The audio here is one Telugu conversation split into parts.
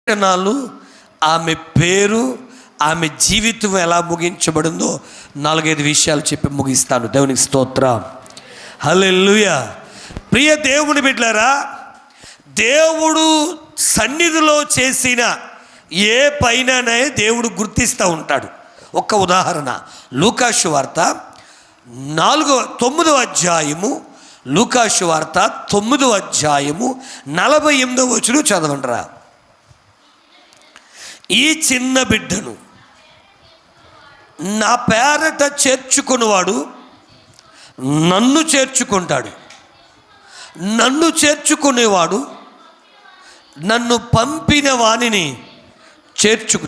లక్షణాలు, ఆమె పేరు, ఆమె జీవితం ఎలా ముగించబడిందో 4-5 విషయాలు చెప్పి ముగిస్తాను. దేవునికి స్తోత్రం. హల్లెలూయా. ప్రియ దేవుని బిడ్డలారా, దేవుడు సన్నిధిలో చేసిన ఏ పైననే దేవుడు గుర్తిస్తూ ఉంటాడు. ఒక్క ఉదాహరణ, లూకాసు వార్త 9వ అధ్యాయము, లూకాసు వార్త 9వ అధ్యాయము 48వ వచనం చదవండిరా. ఈ చిన్న బిడ్డను నా పేరట చేర్చుకున్నవాడు నన్ను చేర్చుకుంటాడు, నన్ను చేర్చుకునేవాడు నన్ను పంపిన వానిని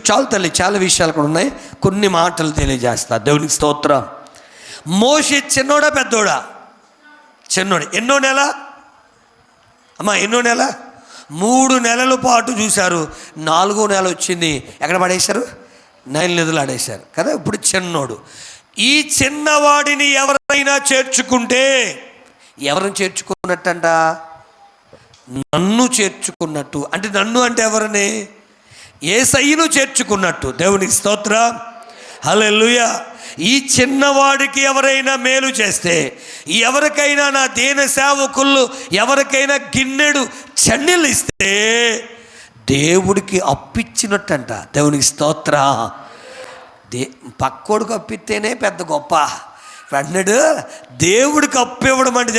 చాలు తల్లి, చాలా విషయాలు కూడా ఉన్నాయి, కొన్ని మాటలు తెలియజేస్తా. దేవునికి స్తోత్రం. మోషే చిన్నోడా పెద్దోడా? చిన్నోడు. ఎన్నో నెల అమ్మా? ఎన్నో నెల? 3 నెలల పాటు చూశారు. 4వ నెల వచ్చింది, ఎక్కడ పడేశారు? నైల్ నదులు ఆడేశారు కదా. ఇప్పుడు చిన్నోడు. ఈ చిన్నవాడిని ఎవరైనా చేర్చుకుంటే, ఎవరిని చేర్చుకున్నట్టంట? నన్ను చేర్చుకున్నట్టు. అంటే నన్ను అంటే ఎవరిని? యేసయ్యను చేర్చుకున్నట్టు. దేవునికి స్తోత్రం. హల్లెలూయా. ఈ చిన్నవాడికి ఎవరైనా మేలు చేస్తే, ఎవరికైనా నా దీన సేవకులు ఎవరికైనా గిన్నెడు చన్నీళ్ళు ఇస్తే దేవుడికి అప్పిచ్చినట్టంట. దేవునికి స్తోత్ర. పక్కోడికి అప్పిస్తేనే పెద్ద గొప్ప. అన్నాడు దేవుడికి అప్పు ఇవ్వడం అంటే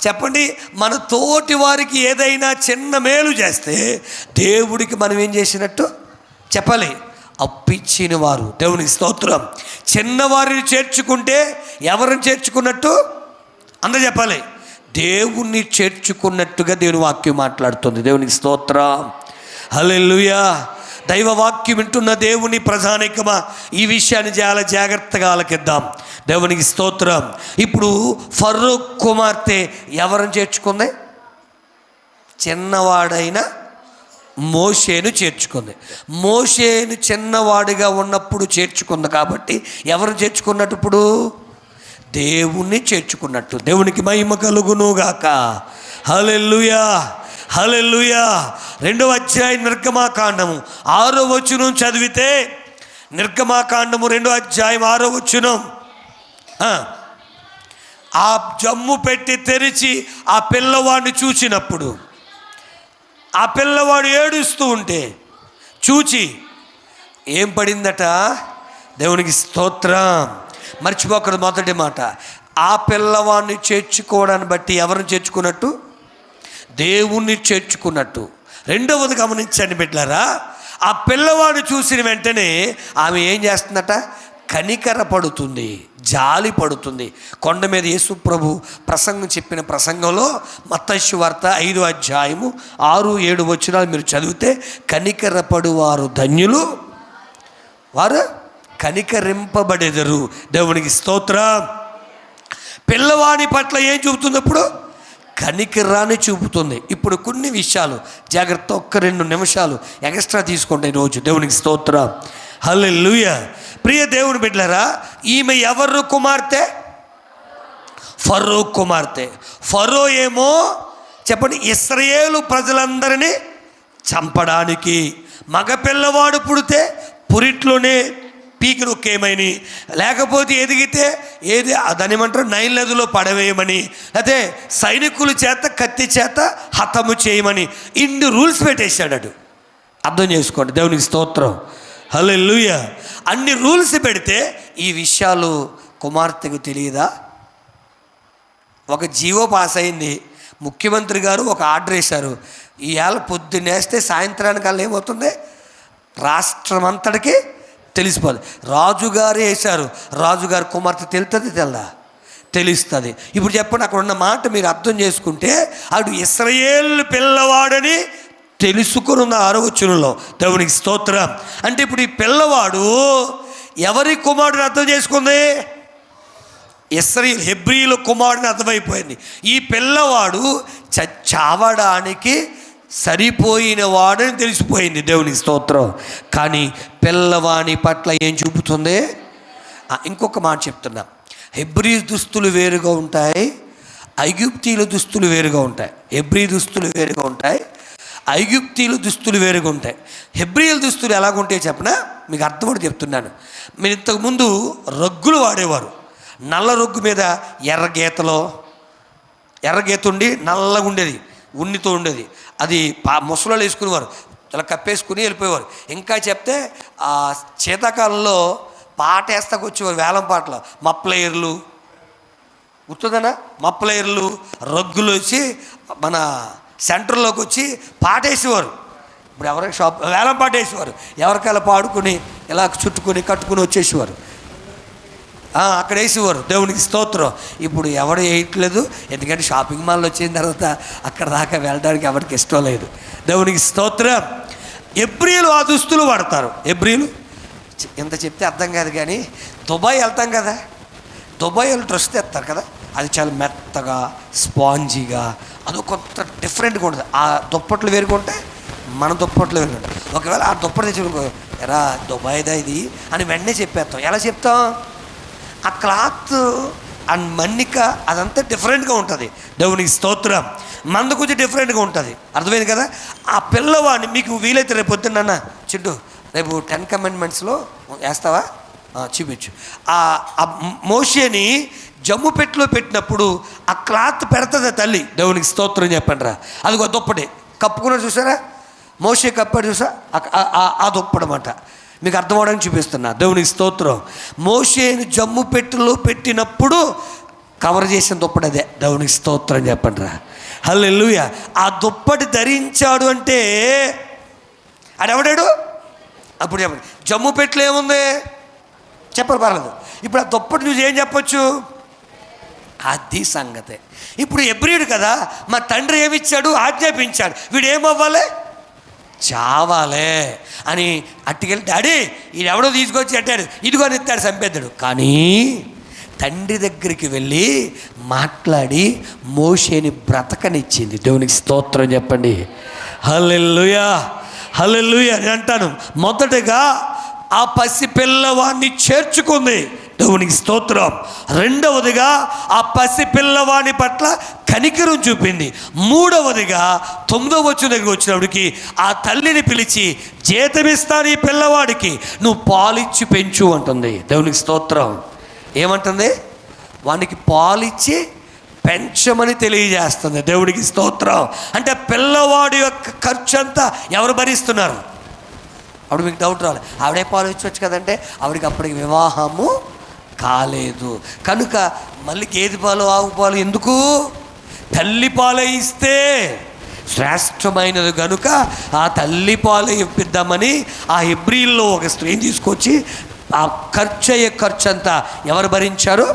చెప్పండి, మన తోటి వారికి ఏదైనా చిన్న మేలు చేస్తే దేవుడికి మనం ఏం చేసినట్టు చెప్పాలి? అప్పిచ్చిన వారు. దేవునికి స్తోత్రం. చిన్నవారిని చేర్చుకుంటే ఎవరిని చేర్చుకున్నట్టు? అందరూ చెప్పాలి. దేవుణ్ణి చేర్చుకున్నట్టుగా దేవుని వాక్యం మాట్లాడుతుంది. దేవునికి స్తోత్రం. హల్లెలూయా. దైవ వాక్యం వింటున్న దేవుని ప్రజానికమా, ఈ విషయాన్ని చాలా జాగ్రత్తగా ఆలకిద్దాం. దేవునికి స్తోత్రం. ఇప్పుడు ఫరో కుమార్తె ఎవరిని చేర్చుకుంది? చిన్నవాడైన మోషేను చేర్చుకుంది. మోషేను చిన్నవాడిగా ఉన్నప్పుడు చేర్చుకుంది కాబట్టి ఎవరు చేర్చుకున్నట్టు? ఇప్పుడు దేవుణ్ణి చేర్చుకున్నట్టు. దేవునికి మహిమ కలుగునుగాక. హల్లెలూయా. హల్లెలూయా. 2వ అధ్యాయం నిర్గమాకాండము 6వ వచనం చదివితే, నిర్గమాకాండము 2వ అధ్యాయం 6వ వచనం, ఆ జమ్ము పెట్టి తెరిచి ఆ పిల్లవాడిని చూసినప్పుడు, ఆ పిల్లవాడు ఏడుస్తూ ఉంటే చూచి ఏం పడిందట? దేవునికి స్తోత్రం. మర్చిపోకూడదు మొదటి మాట. ఆ పిల్లవాడిని చేర్చుకోవడాన్ని బట్టి ఎవరిని చేర్చుకున్నట్టు? దేవుణ్ణి చేర్చుకున్నట్టు. రెండవది గమనించండి బిడ్డలారా, ఆ పిల్లవాడు చూసిన వెంటనే ఆమె ఏం చేస్తుందట? కనికర పడుతుంది, జాలి పడుతుంది. కొండ మీద యేసు ప్రభు ప్రసంగం చెప్పిన ప్రసంగంలో మత్తయి వార్త 5వ అధ్యాయము 6-7 వచనాలు మీరు చదివితే, కనికరపడువారు ధన్యులు, వారు కనికరింపబడెదరు. దేవునికి స్తోత్రం. పిల్లవాడి పట్ల ఏం చూపుతుంది? ఇప్పుడు కనికరాన్ని చూపుతుంది. ఇప్పుడు కొన్ని విషయాలు జాగ్రత్త, 1-2 నిమిషాలు ఎక్స్ట్రా తీసుకోండి ఈరోజు. దేవునికి స్తోత్రం. హల్లెలూయా. ప్రియ దేవుని బిడ్డలారా, ఈమె ఎవరు కుమార్తె? ఫరో కుమార్తె. ఫరో ఏమో చెప్పండి, ఇశ్రాయేలు ప్రజలందరినీ చంపడానికి, మగపిల్లవాడు పుడితే పురిట్లోనే పీకి నొక్కేయమని, లేకపోతే ఎదిగితే దాని ఏమంటారు, నైల్ నదిలో పడవేయమని, అదే సైనికుల చేత కత్తి చేత హతము చేయమని ఇన్ని రూల్స్ పెట్టేశాడు. అర్థం చేసుకోండి. దేవునికి స్తోత్రం. హల్లెలూయా. అన్ని రూల్స్ పెడితే ఈ విషయాలు కుమార్తెకు తెలియదా? ఒక జీవో పాస్ అయింది, ముఖ్యమంత్రి గారు ఒక ఆర్డర్ వేశారు, ఇవాళ పొద్దున్నేస్తే సాయంత్రానికల్లా ఏమవుతుంది? రాష్ట్రం అంతటికి తెలిసిపోదు. రాజుగారు వేశారు, రాజుగారి కుమార్తె తెల్దా? తెలుస్తుంది. ఇప్పుడు చెప్పండి, అక్కడ ఉన్న మాట మీరు అర్థం చేసుకుంటే, అటు ఇశ్రాయేలు పిల్లవాడని తెలుసుకుని ఉన్న 6వ వచనంలో. దేవునికి స్తోత్రం. అంటే ఇప్పుడు ఈ పిల్లవాడు ఎవరి కుమారుడిని అర్థం చేసుకుంది? ఇశ్రాయేలు హెబ్రీయుల కుమారుడిని అర్థమైపోయింది. ఈ పిల్లవాడు చావడానికి సరిపోయిన వాడని తెలిసిపోయింది. దేవునికి స్తోత్రం. కానీ పిల్లవాని పట్ల ఏం చూపుతుంది? ఇంకొక మాట చెప్తున్నా, హెబ్రీ దుస్తులు వేరుగా ఉంటాయి, ఐగుప్తీయుల దుస్తులు వేరుగా ఉంటాయి. హెబ్రీ దుస్తులు వేరుగా ఉంటాయి, ఐగుప్తీయుల దుస్తులు వేరుగా ఉంటాయి, హెబ్రీయుల దుస్తులు ఎలాగుంటాయో చెప్పనా, మీకు అర్థం కూడా చెప్తున్నాను. మీరు ఇంతకుముందు రగ్గులు వాడేవారు, నల్ల రొగ్గు మీద ఎర్రగీత ఉండి నల్లగా ఉండేది, ఉన్నితో ఉండేది. అది ముసలోళ్ళు వేసుకునేవారు, ఇలా కప్పేసుకుని వెళ్ళిపోయేవారు. ఇంకా చెప్తే ఆ శీతాకాలంలో పాట వేస్తాకు వచ్చేవారు, వేలం పాటలు, మప్లయర్లు గుర్తుందనా, మప్లయర్లు రగ్గులు వచ్చి మన సెంటర్లోకి వచ్చి పాట వేసేవారు. ఇప్పుడు ఎవరికి షాప్ వేలం పాట వేసేవారు, ఎవరికైనా పాడుకొని ఇలా చుట్టుకొని కట్టుకుని వచ్చేసేవారు, అక్కడ వేసేవారు. దేవునికి స్తోత్రం. ఇప్పుడు ఎవరు వేయట్లేదు, ఎందుకంటే షాపింగ్ మాల్ వచ్చిన తర్వాత అక్కడ దాకా వెళ్ళడానికి ఎవరికి ఇష్టం లేదు. దేవునికి స్తోత్రం. హెబ్రీయులు ఆ దుస్తులు వాడతారు. హెబ్రీయులు ఎంత చెప్తే అర్థం కాదు, కానీ దుబాయ్ వెళ్తాం కదా, దుబాయ్ వాళ్ళు డ్రెస్ తెస్తారు కదా, అది చాలా మెత్తగా స్పాంజీగా, అది కొంత డిఫరెంట్గా ఉంటుంది. ఆ దుప్పట్లు వేరుగా ఉంటాయి, మన దుప్పట్లు వేరుగా ఉంటాయి. ఒకవేళ ఆ దుప్పటి తెచ్చుకో, ఎరా దుబాయ్దా ఇది అని వెంటనే చెప్పేస్తాం. ఎలా చెప్తాం? ఆ క్లాత్ అండ్ మన్నిక అదంతా డిఫరెంట్గా ఉంటుంది. దేవునికి స్తోత్రం. మంద కొంచెం డిఫరెంట్గా ఉంటుంది, అర్థమైంది కదా. ఆ పిల్లవాడిని మీకు వీలైతే రేపు పొద్దున్న చిడ్డు రేపు 10 కమాండ్మెంట్స్లో వేస్తావా, చూపించు. ఆ మోషేని జమ్ము పెట్టిలో పెట్టినప్పుడు ఆ క్లాత్ పెడుతుంది తల్లి. దేవునికి స్తోత్రం చెప్పండి రా. అది ఒక దుప్పటి కప్పుకున్నాడు చూసారా, మోషే కప్పాడు చూసా, ఆ దుప్పడమాట. మీకు అర్థం అవడానికి చూపిస్తున్నా. దేవునికి స్తోత్రం. మోషేని జమ్ము పెట్టిలో పెట్టినప్పుడు కవర్ చేసిన దుప్పటి అదే. దేవునికి స్తోత్రం చెప్పండి రా. హల్లెలూయా. ఆ దుప్పటి ధరించాడు అంటే ఆడెవడాడు? అప్పుడు చెప్పండి, జమ్ము పెట్టిలో ఏముంది చెప్పరు, పర్లేదు. ఇప్పుడు ఆ దుప్పటి నువ్వు ఏం చెప్పొచ్చు, అది సంగతే. ఇప్పుడు హెబ్రీయుడు కదా, మా తండ్రి ఏమిచ్చాడు, ఆజ్ఞాపించాడు, వీడు ఏమవ్వాలి, చావాలే అని అట్టుకెళ్ళి, డాడీ ఇది ఎవడో తీసుకొచ్చి అట్టాడు, ఇదిగోని ఇస్తాడు, చంపేద్దాడు. కానీ తండ్రి దగ్గరికి వెళ్ళి మాట్లాడి మోషేని బ్రతకనిచ్చింది. దేవునికి స్తోత్రం చెప్పండి. హల్లెలూయా, హల్లెలూయా. నేను అంటాను, మొదటగా ఆ పసి పిల్లవాడిని చేర్చుకుంది. దేవునికి స్తోత్రం. రెండవదిగా ఆ పసి పిల్లవాని పట్ల కనికరం చూపింది. మూడవదిగా 9వ వచనం దగ్గరికి వచ్చినప్పటికి ఆ తల్లిని పిలిచి, జీతమిస్తాను ఈ పిల్లవాడికి, నువ్వు పాలిచ్చి పెంచు అంటుంది. దేవునికి స్తోత్రం. ఏమంటుంది? వానికి పాలిచ్చి పెంచమని తెలియజేస్తుంది. దేవుడికి స్తోత్రం. అంటే పిల్లవాడి యొక్క ఖర్చు అంతా ఎవరు భరిస్తున్నారు? అప్పుడు మీకు డౌట్ రావాలి, ఆవిడే పాలు ఇచ్చవచ్చు కదంటే, ఆవిడకి అప్పటికి వివాహము కాలేదు కనుక మళ్ళీ గేదె పాలు ఆవు పాలు ఎందుకు, తల్లి పాలు ఇస్తే శ్రేష్టమైనది కనుక ఆ తల్లి పాలు ఇప్పిద్దామని ఆ హెబ్రీల్లో ఒక స్త్రీని తీసుకొచ్చి ఆ ఖర్చు అయ్యే ఖర్చు అంతా ఎవరు భరించారు?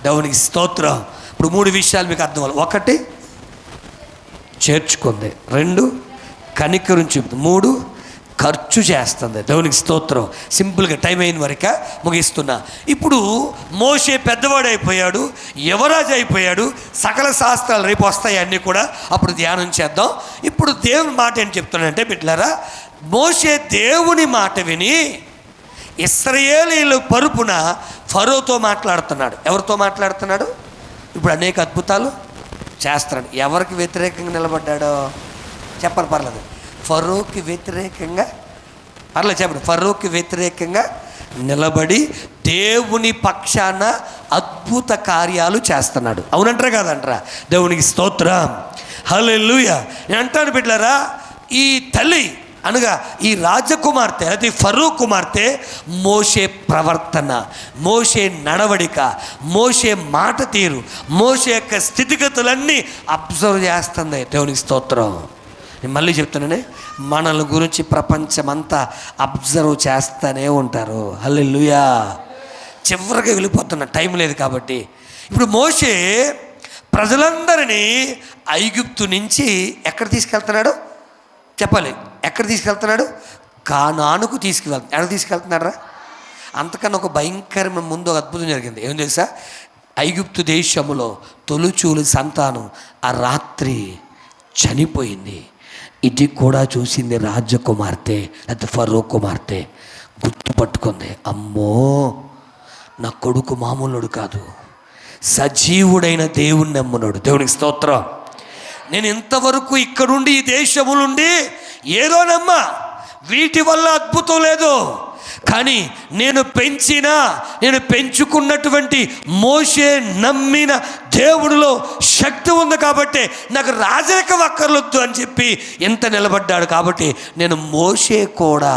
దేవునికి స్తోత్రం. ఇప్పుడు 3 విషయాలు మీకు అర్థం అవ్వాలి. 1 చేర్చుకుంది, 2 కనికరం చూపుతుంది, 3 ఖర్చు చేస్తుంది. దేవునికి స్తోత్రం. సింపుల్గా టైం అయిన వరకు ముగిస్తున్నా. ఇప్పుడు మోషే పెద్దవాడు అయిపోయాడు, యువరాజు అయిపోయాడు, సకల శాస్త్రాలు రేపు వస్తాయి అన్నీ కూడా, అప్పుడు ధ్యానం చేద్దాం. ఇప్పుడు దేవుని మాట ఏం చెప్తున్నానంటే బిడ్డలారా, మోషే దేవుని మాట విని ఇశ్రాయేలీయుల పరుపున ఫరోతో మాట్లాడుతున్నాడు. ఎవరితో మాట్లాడుతున్నాడు? ఇప్పుడు అనేక అద్భుతాలు చేస్తున్నాడు. ఎవరికి వ్యతిరేకంగా నిలబడ్డాడో చెప్పరు, పర్లేదు. ఫరోకి వ్యతిరేకంగా, పర్లేదు చెప్పండి, ఫరోకి వ్యతిరేకంగా నిలబడి దేవుని పక్షాన అద్భుత కార్యాలు చేస్తున్నాడు. అవునంటారా కాదంటారా? దేవునికి స్తోత్రం. హల్లెలూయా. నేను అంటాను బిడ్డలారా, ఈ తల్లి అనగా ఈ రాజకుమార్తె, అది ఫరో కుమార్తె, మోషే ప్రవర్తన, మోషే నడవడిక, మోషే మాట తీరు, మోషే యొక్క స్థితిగతులన్నీ అబ్జర్వ్ చేస్తుంది. దేవునికి స్తోత్రం. నేను మళ్ళీ చెప్తున్నానే, మనల గురించి ప్రపంచమంతా అబ్జర్వ్ చేస్తూనే ఉంటారు. హల్లెలూయా. చివరికి వెళ్ళిపోతున్నా, టైం లేదు కాబట్టి. ఇప్పుడు మోషే ప్రజలందరినీ ఐగుప్తు నుంచి ఎక్కడ తీసుకెళ్తున్నాడు చెప్పాలి? ఎక్కడ తీసుకెళ్తున్నాడు? కానానుకు తీసుకువెళ్తున్నాడు. ఎక్కడ తీసుకెళ్తున్నారా? అంతకన్నా ఒక భయంకరమైన ముందు ఒక అద్భుతం జరిగింది. ఏం తెలుసా? ఐగుప్తు దేశములో తొలుచూలు సంతానం ఆ రాత్రి చనిపోయింది. ఇది కూడా చూసింది రాజకుమార్తె, లేకపోతే ఫరో కుమార్తె. గుర్తుపట్టుకుంది, అమ్మో నా కొడుకు మామూలుడు కాదు, సజీవుడైన దేవుణ్ణి నమ్మున్నాడు. దేవునికి స్తోత్రం. నేను ఇంతవరకు ఇక్కడుండి ఈ దేశములుండి ఏదోనమ్మా వీటి వల్ల అద్భుతం లేదు, కానీ నేను పెంచుకున్నటువంటి మోషే నమ్మిన దేవుడిలో శక్తి ఉంది కాబట్టి నాకు రాజరికం అక్కర్లొద్దు అని చెప్పి ఎంత నిలబడ్డాడు. కాబట్టి నేను మోషే కూడా